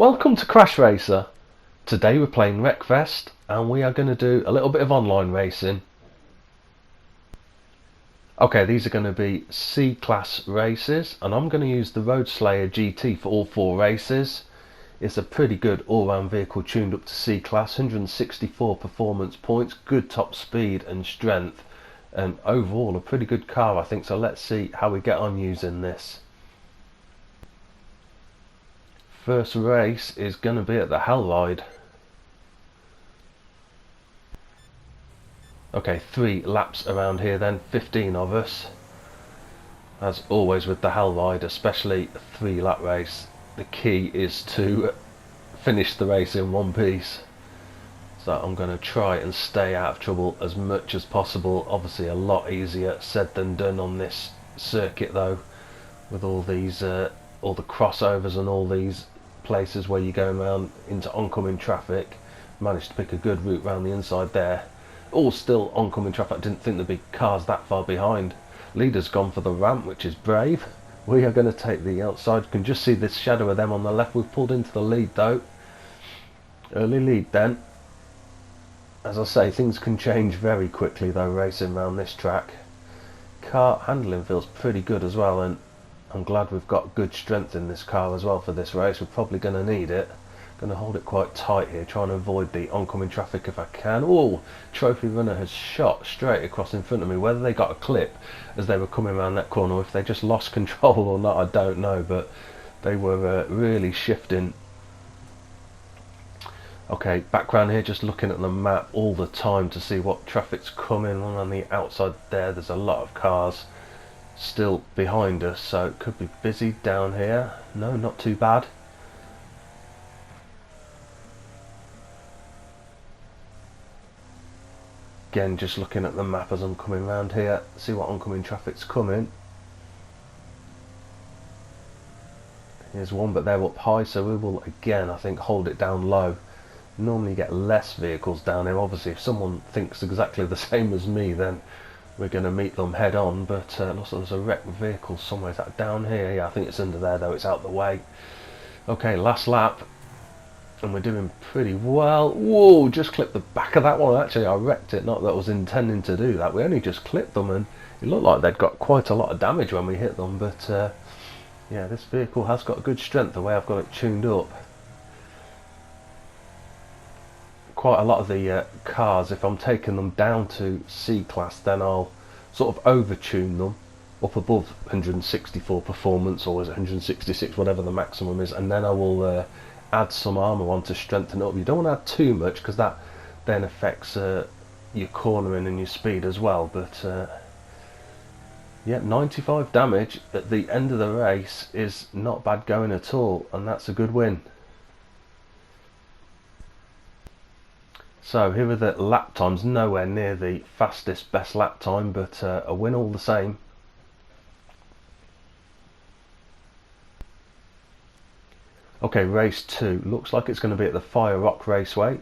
Welcome to CrashRacer. Today we're playing Wreckfest and we are going to do a little bit of online racing. Okay, these are going to be C-class races and I'm going to use the Roadslayer GT for all 4 races. It's a pretty good all-round vehicle tuned up to C-class, 164 performance points, good top speed and strength, and overall a pretty good car I think, so let's see how we get on using this. First race is going to be at the Hellride. Okay, 3 laps around here then, 15 of us. As always with the Hellride, especially a 3-lap race, the key is to finish the race in one piece. So I'm going to try and stay out of trouble as much as possible. Obviously a lot easier said than done on this circuit though, with all these all the crossovers and all these places where you're going around into oncoming traffic. Managed to pick a good route round the inside there. All still oncoming traffic. I didn't think there'd be cars that far behind. Leader's gone for the ramp, which is brave. We are going to take the outside. You can just see this shadow of them on the left. We've pulled into the lead though. Early lead then. As I say, things can change very quickly though racing around this track. Car handling feels pretty good as well, and I'm glad we've got good strength in this car as well for this race. We're probably going to need it. Going to hold it quite tight here, trying to avoid the oncoming traffic if I can. Oh, trophy runner has shot straight across in front of me. Whether they got a clip as they were coming around that corner, or if they just lost control or not, I don't know, but they were really shifting. Okay, background here, just looking at the map all the time to see what traffic's coming on the outside there. There's a lot of cars still behind us, so it could be busy down here. No, not too bad. Again, just looking at the map as I'm coming around here, see what oncoming traffic's coming. Here's one, but they're up high, so we will again, I think, hold it down low. Normally get less vehicles down here. Obviously, if someone thinks exactly the same as me, then we're going to meet them head on. But looks like there's a wrecked vehicle somewhere. Is that down here? Yeah, I think it's under there though. It's out the way. Okay, last lap. And we're doing pretty well. Whoa, just clipped the back of that one. Actually, I wrecked it. Not that I was intending to do that. We only just clipped them, and it looked like they'd got quite a lot of damage when we hit them. But yeah, this vehicle has got good strength the way I've got it tuned up. Quite a lot of the cars, if I'm taking them down to C-class, then I'll sort of over-tune them up above 164 performance, or is it 166, whatever the maximum is, and then I will add some armour on to strengthen it up. You don't want to add too much because that then affects your cornering and your speed as well. But yeah, 95 damage at the end of the race is not bad going at all, and that's a good win. So here are the lap times, nowhere near the fastest best lap time, but a win all the same. Okay, race 2, looks like it's going to be at the Fire Rock Raceway.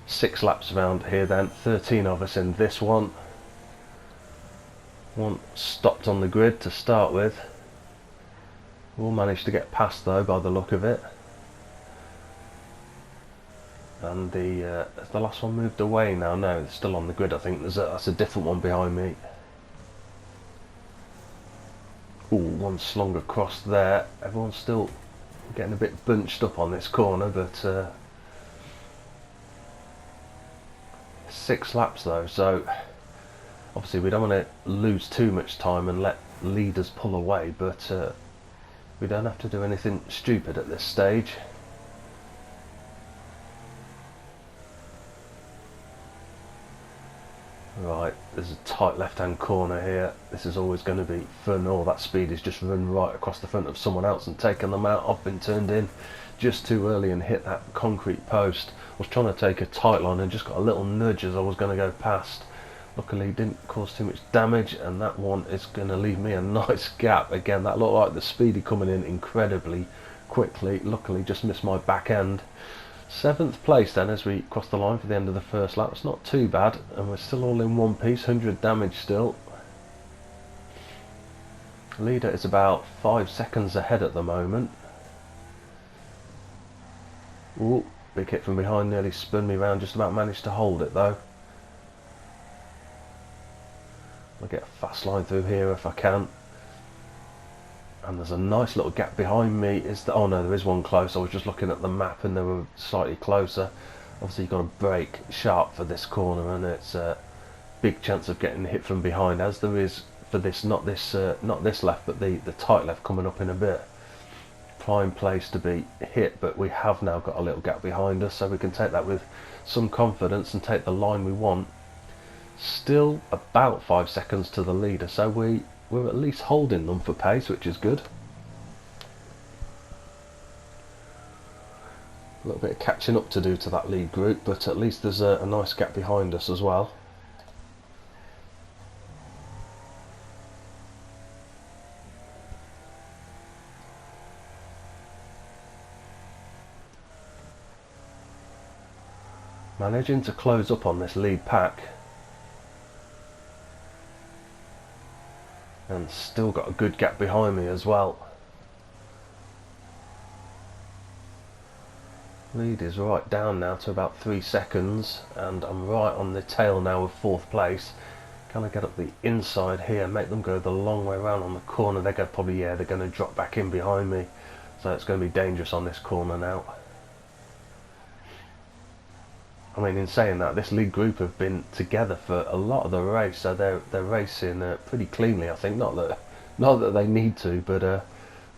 6 laps around here then, 13 of us in this one. One stopped on the grid to start with. We'll manage to get past though by the look of it. And has the last one moved away now? No, it's still on the grid. I think that's a different one behind me. Ooh, one slung across there. Everyone's still getting a bit bunched up on this corner, but 6 laps though, so obviously we don't want to lose too much time and let leaders pull away, but we don't have to do anything stupid at this stage. Right, there's a tight left-hand corner here. This is always going to be fun. Oh, that speed is just run right across the front of someone else and taken them out. I've been turned in just too early and hit that concrete post. I was trying to take a tight line and just got a little nudge as I was going to go past. Luckily it didn't cause too much damage, and that one is going to leave me a nice gap. Again, that looked like the speedy coming in incredibly quickly. Luckily just missed my back end. 7th place then as we cross the line for the end of the first lap. It's not too bad, and we're still all in one piece. 100 damage still. Leader is about 5 seconds ahead at the moment. Ooh, big hit from behind, nearly spun me round, just about managed to hold it though. I'll get a fast line through here if I can. And there's a nice little gap behind me. Oh no, there is one close. I was just looking at the map and they were slightly closer. Obviously you've got to brake sharp for this corner, and it's a big chance of getting hit from behind, as there is for this, not this left, but the tight left coming up in a bit. Prime place to be hit, but we have now got a little gap behind us, so we can take that with some confidence and take the line we want. Still about 5 seconds to the leader, so we're at least holding them for pace, which is good. A little bit of catching up to do to that lead group, but at least there's a nice gap behind us as well. Managing to close up on this lead pack, and still got a good gap behind me as well. Lead is right down now to about 3 seconds, and I'm right on the tail now of 4th place. Can I get up the inside here, make them go the long way around on the corner? They're going to drop back in behind me, so it's going to be dangerous on this corner now. I mean, in saying that, this lead group have been together for a lot of the race, so they're racing pretty cleanly, I think. Not that they need to, but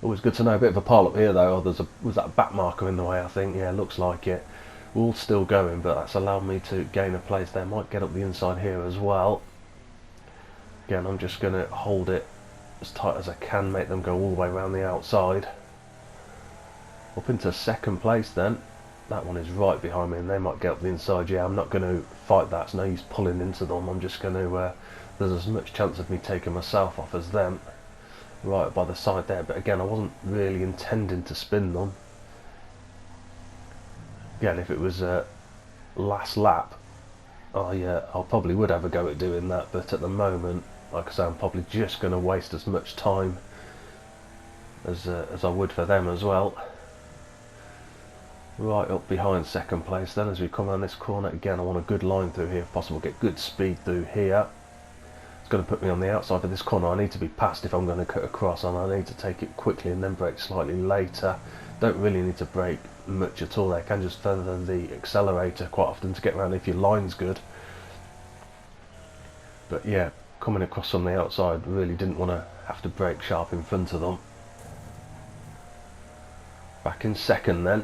always good to know. A bit of a pile up here though. Oh, was that back marker in the way? I think, yeah, looks like it. We're all still going, but that's allowed me to gain a place there. Might get up the inside here as well. Again, I'm just going to hold it as tight as I can, make them go all the way around the outside. Up into 2nd place then. That one is right behind me, and they might get up the inside. Yeah, I'm not going to fight that. It's no use pulling into them. I'm just going to... there's as much chance of me taking myself off as them. Right by the side there, but again, I wasn't really intending to spin them. Again, if it was last lap, I probably would have a go at doing that, but at the moment, like I say, I'm probably just going to waste as much time as I would for them as well. Right up behind 2nd place then, as we come around this corner. Again, I want a good line through here if possible, get good speed through here. It's going to put me on the outside of this corner. I need to be passed if I'm going to cut across, and I need to take it quickly and then brake slightly later. Don't really need to brake much at all there. Can just further the accelerator quite often to get around if your line's good. But yeah, coming across from the outside, really didn't want to have to brake sharp in front of them. Back in 2nd then.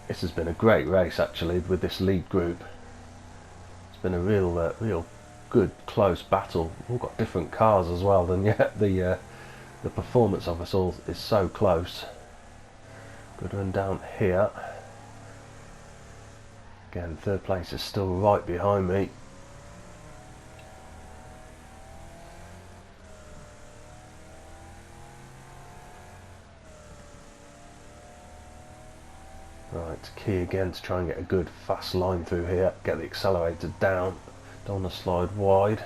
This has been a great race actually with this lead group. It's been a real good close battle. We've all got different cars as well, and yet the performance of us all is so close. Good run down here. Again, 3rd place is still right behind me. Right, key again to try and get a good fast line through here. Get the accelerator down. Don't want to slide wide.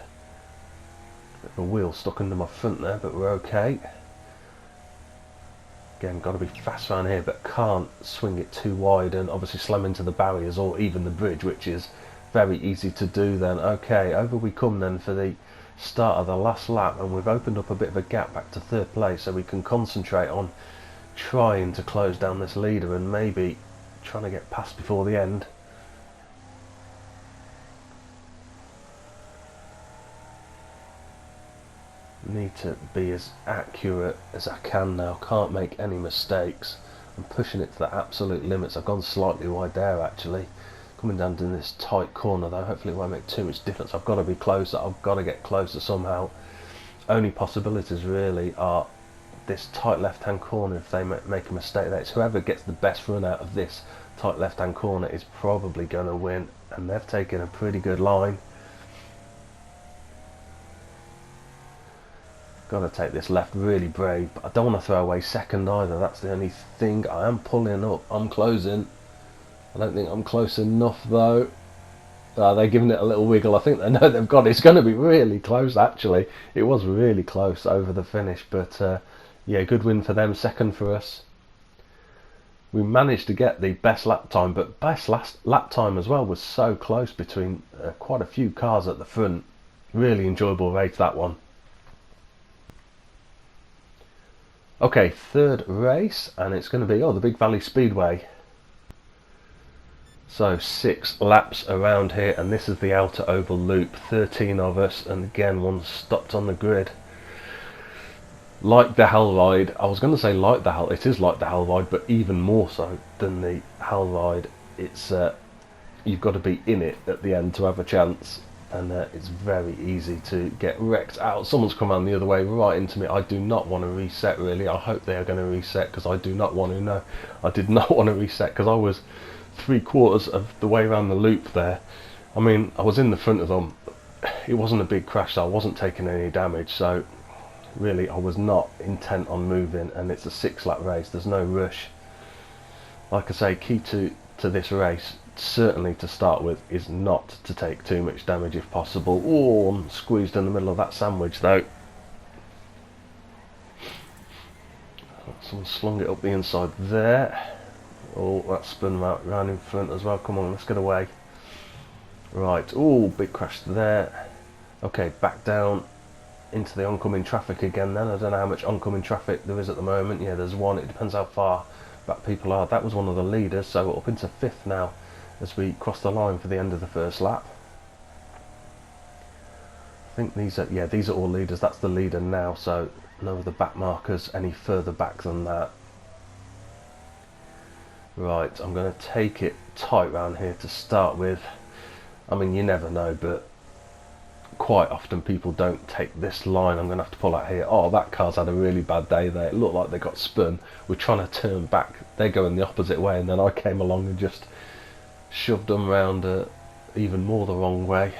Bit of a wheel stuck under my front there, but we're okay. Again, got to be fast around here, but can't swing it too wide and obviously slam into the barriers or even the bridge, which is very easy to do then. Okay, over we come then for the start of the last lap, and we've opened up a bit of a gap back to 3rd place, so we can concentrate on trying to close down this leader and maybe trying to get past before the end. Need to be as accurate as I can now. Can't make any mistakes. I'm pushing it to the absolute limits. I've gone slightly wide there actually. Coming down to this tight corner though, hopefully it won't make too much difference. I've got to be closer. I've got to get closer somehow. Only possibilities really are this tight left-hand corner. If they make a mistake there, it's whoever gets the best run out of this tight left-hand corner is probably going to win, and they've taken a pretty good line. Got to take this left, really brave, but I don't want to throw away 2nd either. That's the only thing. I am pulling up. I'm closing. I don't think I'm close enough though. They're giving it a little wiggle. I think they know they've got it. It's going to be really close, actually. It was really close over the finish, but yeah, good win for them, second for us. We managed to get the best lap time, but best last lap time as well was so close between quite a few cars at the front. Really enjoyable race, that one. Okay, third race, and it's going to be, the big Valley Speedway. So 6 laps around here, and this is the outer oval loop, 13 of us, and again one stopped on the grid. Like the Hellride, I was going to say it is like the Hellride, but even more so than the Hellride. It's you've got to be in it at the end to have a chance, and it's very easy to get wrecked out. Someone's come around the other way right into me. I do not want to reset, really. I hope they are going to reset, because I do not want to. No, I did not want to reset, because I was 3/4 of the way around the loop there. I mean, I was in the front of them. It wasn't a big crash, so I wasn't taking any damage, so really I was not intent on moving, and it's a 6-lap race. There's no rush. Like I say, key to this race, certainly to start with, is not to take too much damage if possible. Oh, I'm squeezed in the middle of that sandwich though. Someone slung it up the inside there. Oh, that spun round in front as well. Come on, let's get away. Right, oh, big crash there. Okay, back down into the oncoming traffic again then. I don't know how much oncoming traffic there is at the moment. Yeah, there's one. It depends how far back people are. That was one of the leaders, so we're up into 5th now as we cross the line for the end of the first lap. I think these are all leaders. That's the leader now, so no other back markers any further back than that. Right, I'm going to take it tight round here to start with. I mean, you never know, but quite often people don't take this line. I'm going to have to pull out here. Oh, that car's had a really bad day there. It looked like they got spun. We're trying to turn back. They're going the opposite way, and then I came along and just shoved them round even more the wrong way.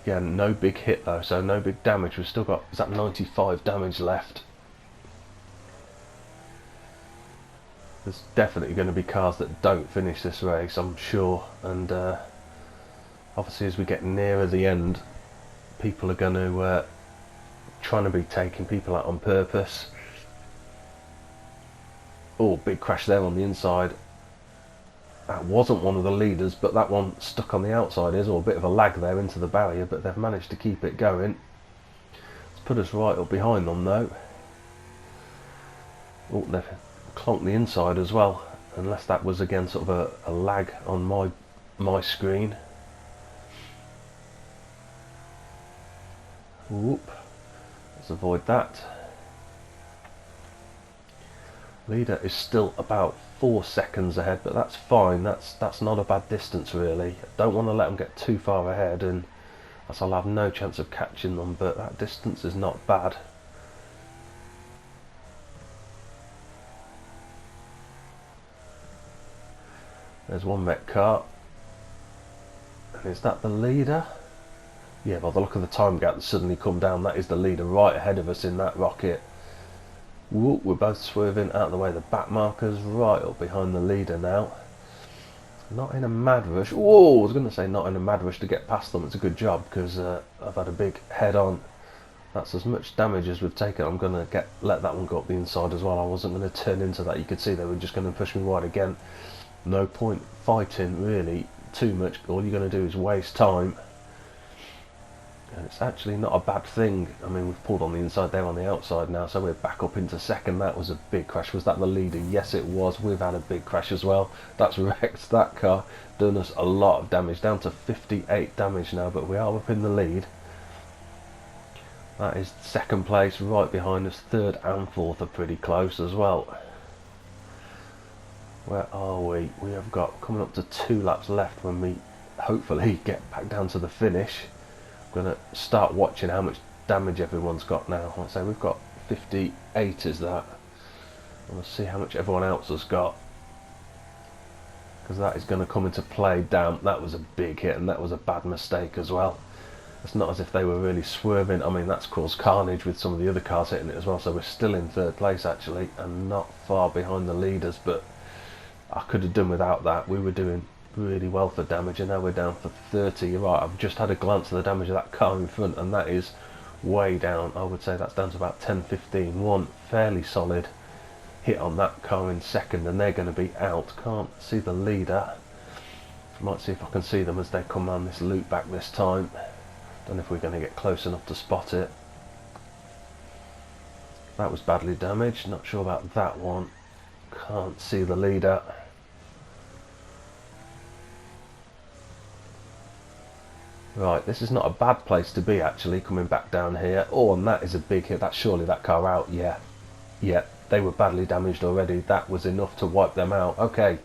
Yeah, no big hit though, so no big damage. We've still got, is that 95 damage left? There's definitely going to be cars that don't finish this race, I'm sure, and obviously as we get nearer the end, people are going to trying to be taking people out on purpose. Oh, big crash there on the inside. That wasn't one of the leaders, but that one stuck on the outside or a bit of a lag there into the barrier, but they've managed to keep it going. It's put us right up behind them though. Oh, they've clonked the inside as well, unless that was again sort of a lag on my screen. Whoop, let's avoid that. Leader is still about 4 seconds ahead, but that's fine. That's not a bad distance really. I don't want to let them get too far ahead, and as I'll have no chance of catching them, but that distance is not bad. There's one wrecked car, and is that the leader? Yeah, by the look of the time gap that's suddenly come down, that is the leader right ahead of us in that rocket. Whoop, we're both swerving out of the way. The back markers right up behind the leader now. Not in a mad rush. Whoa, I was going to say not in a mad rush to get past them. It's a good job, because I've had a big head on. That's as much damage as we've taken. I'm going to let that one go up the inside as well. I wasn't going to turn into that. You could see they were just going to push me wide again. No point fighting really too much. All you're going to do is waste time. And it's actually not a bad thing. I mean, we've pulled on the inside, they're on the outside now, so we're back up into second. That was a big crash. Was that the leader? Yes, it was. We've had a big crash as well. That's wrecked that car, done us a lot of damage, down to 58 damage now, but we are up in the lead. That is second place right behind us. Third and fourth are pretty close as well. Where are we? We have got coming up to 2 laps left when we hopefully get back down to the finish. I'm going to start watching how much damage everyone's got now. Let's say we've got 58, is that? I want to see how much everyone else has got, because that is going to come into play. Damn, that was a big hit, and that was a bad mistake as well. It's not as if they were really swerving. I mean, that's caused carnage with some of the other cars hitting it as well, so we're still in third place actually, and not far behind the leaders, but I could have done without that. We were doing really well for damage, and now we're down for 30. You're right, I've just had a glance at the damage of that car in front, and that is way down. I would say that's down to about 10-15. One fairly solid hit on that car in second, and they're going to be out. Can't see the leader. Might see if I can see them as they come around this loop back this time. Don't know if we're going to get close enough to spot it. That was badly damaged, not sure about that one. Can't see the leader. Right, this is not a bad place to be actually, coming back down here. Oh, and that is a big hit. That's surely that car out. Yeah, they were badly damaged already. That was enough to wipe them out. Okay,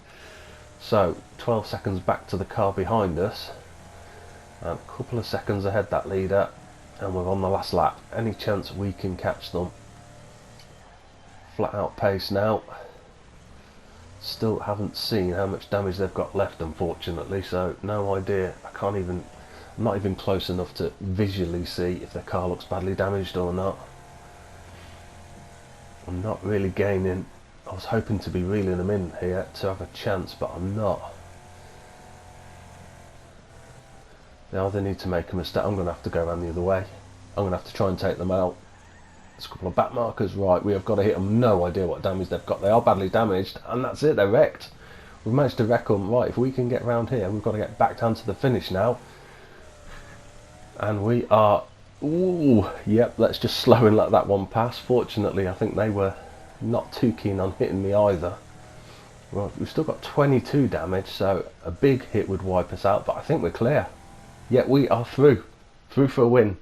so 12 seconds back to the car behind us. A couple of seconds ahead that leader, and we're on the last lap. Any chance we can catch them? Flat out pace now. Still haven't seen how much damage they've got left, unfortunately, so no idea. I'm not even close enough to visually see if the car looks badly damaged or not. I'm not really gaining. I was hoping to be reeling them in here to have a chance, but I'm not. They either need to make a mistake. I'm going to have to go around the other way. I'm going to have to try and take them out. There's a couple of back markers. Right, we have got to hit them. No idea what damage they've got. They are badly damaged, and that's it. They're wrecked. We've managed to wreck them. Right, if we can get round here, we've got to get back down to the finish now. And we are... Ooh, yep, let's just slow and let that one pass. Fortunately, I think they were not too keen on hitting me either. Well, we've still got 22 damage, so a big hit would wipe us out, but I think we're clear. Yet we are through. Through for a win.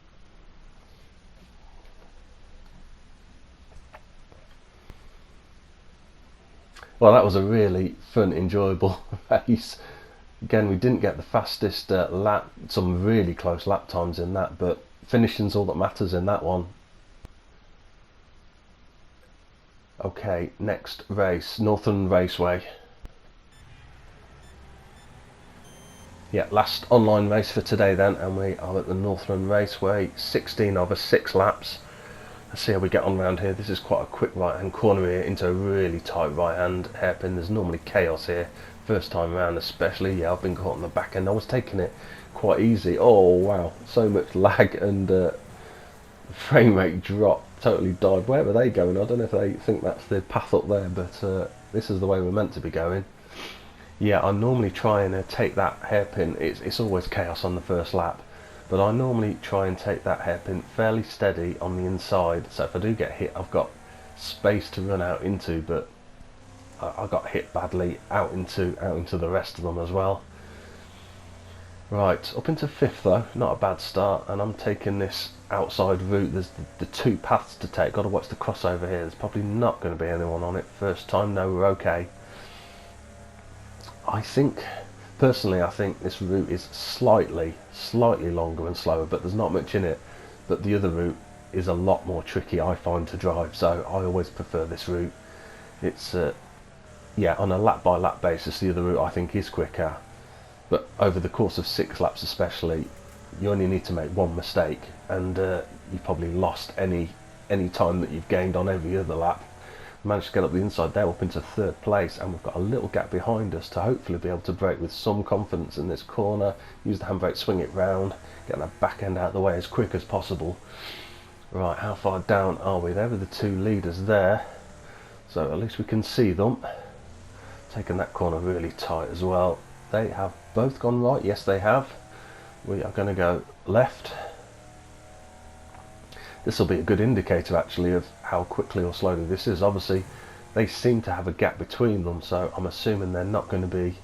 Well, that was a really fun, enjoyable race. Again, we didn't get the fastest lap, some really close lap times in that, but finishing's all that matters in that one. Okay, next race, Northern Raceway. Yeah, last online race for today then, and we are at the Northern Raceway. 16 of us, 6 laps. Let's see how we get on around here. This is quite a quick right hand corner here into a really tight right hand hairpin. There's normally chaos here first time around, especially. Yeah, I've been caught on the back end. I was taking it quite easy. Oh wow, so much lag, and frame rate drop, totally died. Where were they going? I don't know if they think that's the path up there, but this is the way we're meant to be going. Yeah, I normally try and take that hairpin. It's always chaos on the first lap, but I normally try and take that hairpin fairly steady on the inside, so if I do get hit I've got space to run out into, but I got hit badly out into the rest of them as well. Right, up into 5th though, not a bad start, and I'm taking this outside route. There's the 2 paths to take. Got to watch the crossover here. There's probably not going to be anyone on it first time. No, we're okay. Personally I think this route is slightly longer and slower, but there's not much in it. But the other route is a lot more tricky, I find, to drive, so I always prefer this route. It's yeah, on a lap by lap basis the other route I think is quicker, but over the course of 6 laps especially, you only need to make one mistake and you've probably lost any time that you've gained on every other lap. Managed to get up the inside there, up into 3rd place, and we've got a little gap behind us to hopefully be able to brake with some confidence in this corner. Use the handbrake, swing it round, get that back end out of the way as quick as possible. Right, how far down are we? There are the 2 leaders there, so at least we can see them. Taking that corner really tight as well. They have both gone right. Yes, they have. We are going to go left. This will be a good indicator actually of how quickly or slowly this is. Obviously they seem to have a gap between them, so I'm assuming they're not going to be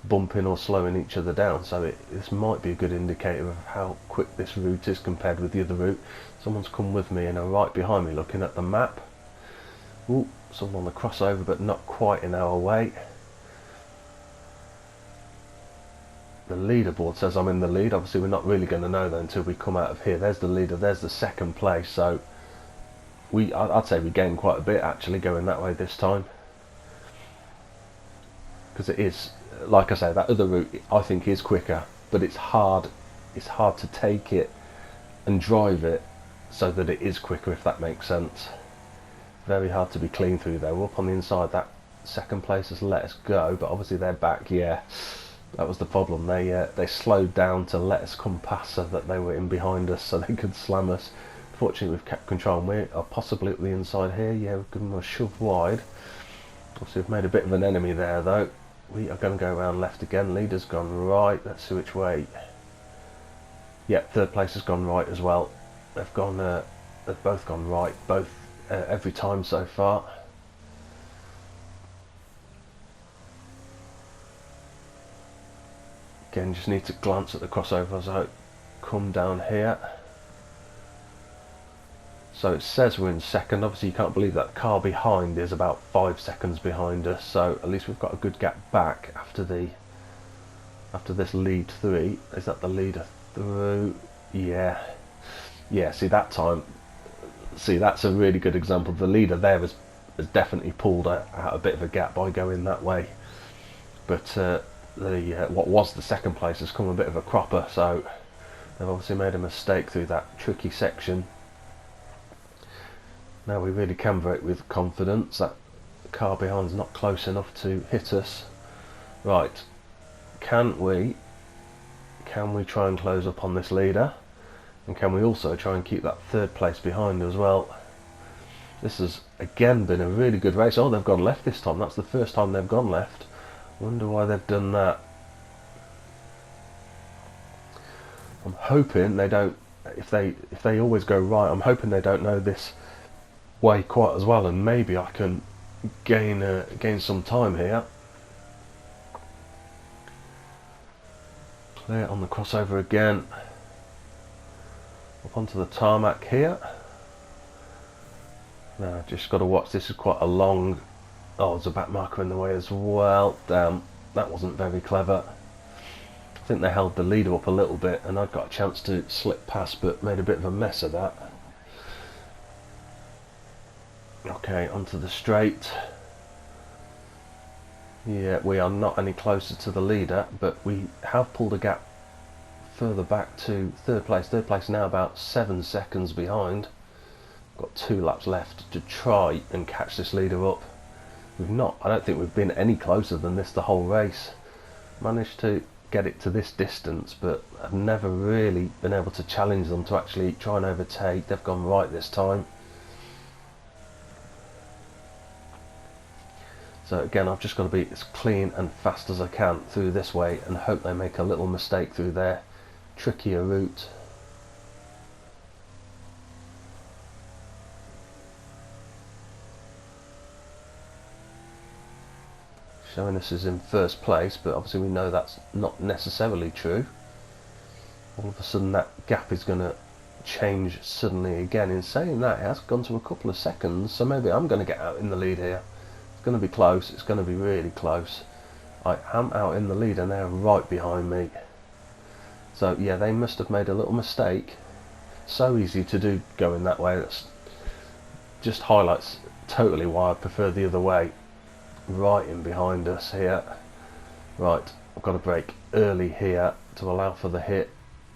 bumping or slowing each other down, so this might be a good indicator of how quick this route is compared with the other route. Someone's come with me and are right behind me looking at the map. Ooh, someone on the crossover, but not quite in our way. The leaderboard says I'm in the lead. Obviously we're not really going to know that until we come out of here. There's the leader, there's the 2nd place, so I'd say we gained quite a bit actually going that way this time, because it is, like I say, that other route I think is quicker, but it's hard to take it and drive it so that it is quicker, if that makes sense. Very hard to be clean through there. We're up on the inside. That 2nd place has let us go, but obviously they're back. Yeah, That was the problem. They slowed down to let us come past so that they were in behind us so they could slam us. Fortunately, we've kept control and we are possibly up the inside here. Yeah, we've given them a shove wide. Obviously, we've made a bit of an enemy there though. We are going to go around left again. Leader's gone right. Let's see which way. Yep, third place has gone right as well. They've both gone right, both every time so far. Again, just need to glance at the crossover as I come down here. So it says we're in second. Obviously you can't believe that car behind is about 5 seconds behind us, so at least we've got a good gap back after this lead 3. Is that the leader through? Yeah, see that time, that's a really good example. The leader there has definitely pulled out a bit of a gap by going that way, but what was the second place has come a bit of a cropper, so they've obviously made a mistake through that tricky section. Now we really can brake with confidence. That car behind's not close enough to hit us. Right, can we try and close up on this leader, and can we also try and keep that third place behind as well? This has again been a really good race. Oh, they've gone left this time. That's the first time they've gone left. Wonder why they've done that. I'm hoping they don't, if they always go right, I'm hoping they don't know this way quite as well, and maybe I can gain some time here. Clear on the crossover again. Up onto the tarmac here. Now just got to watch. This is quite a long. Oh, there's a back marker in the way as well. Damn, that wasn't very clever. I think they held the leader up a little bit and I'd got a chance to slip past, but made a bit of a mess of that. Okay, onto the straight. Yeah, we are not any closer to the leader, but we have pulled a gap further back to third place. Third place now about 7 seconds behind. Got 2 laps left to try and catch this leader up. I don't think we've been any closer than this the whole race. Managed to get it to this distance, but I've never really been able to challenge them to actually try and overtake. They've gone right this time. So again, I've just got to be as clean and fast as I can through this way and hope they make a little mistake through their trickier route. Showing us is in first place, but obviously we know that's not necessarily true. All of a sudden that gap is going to change suddenly again. In saying that, it has gone to a couple of seconds, so maybe I'm going to get out in the lead here. It's going to be close, it's going to be really close. I am out in the lead and they're right behind me. So yeah, they must have made a little mistake. So easy to do going that way. That's just highlights totally why I prefer the other way. Right in behind us here. Right, I've got to brake early here to allow for the hit.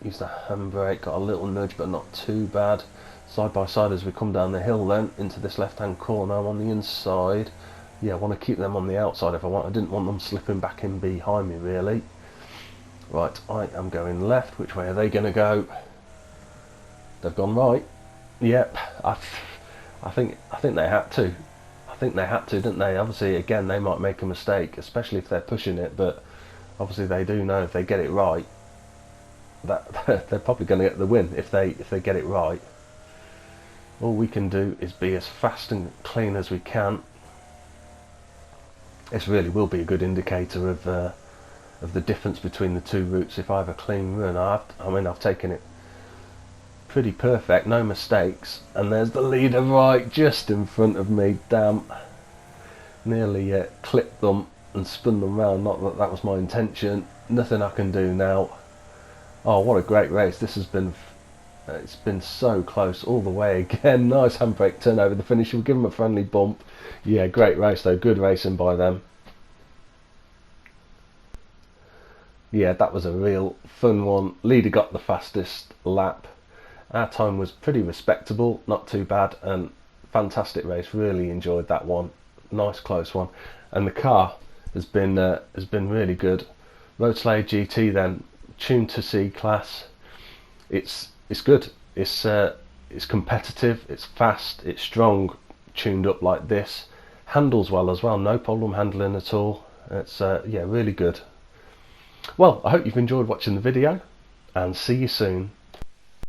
Use the handbrake, got a little nudge but not too bad. Side by side as we come down the hill then into this left hand corner. I'm on the inside. Yeah, I want to keep them on the outside if I want. I didn't want them slipping back in behind me really. Right, I am going left. Which way are they going to go? They've gone right. Yep, I think they had to. I think they had to, didn't they? Obviously, again, they might make a mistake, especially if they're pushing it, but obviously they do know if they get it right, that they're probably going to get the win if they get it right. All we can do is be as fast and clean as we can. This really will be a good indicator of the difference between the two routes. If I have a clean run, I've taken it pretty perfect, no mistakes, and there's the leader right just in front of me. Damn, nearly clipped them and spun them round. Not that that was my intention. Nothing I can do now. Oh, what a great race this has been. It's been so close all the way again. Nice handbrake turn over the finish. We'll give them a friendly bump. Yeah, great race though, good racing by them. Yeah, that was a real fun one. Leader got the fastest lap. Our time was pretty respectable, not too bad, and fantastic race. Really enjoyed that one. Nice close one, and the car has been really good. Roadslayer GT then, tuned to C class. It's good. It's competitive, it's fast, it's strong, tuned up like this. Handles well as well, no problem handling at all. It's yeah, really good. Well, I hope you've enjoyed watching the video, and see you soon.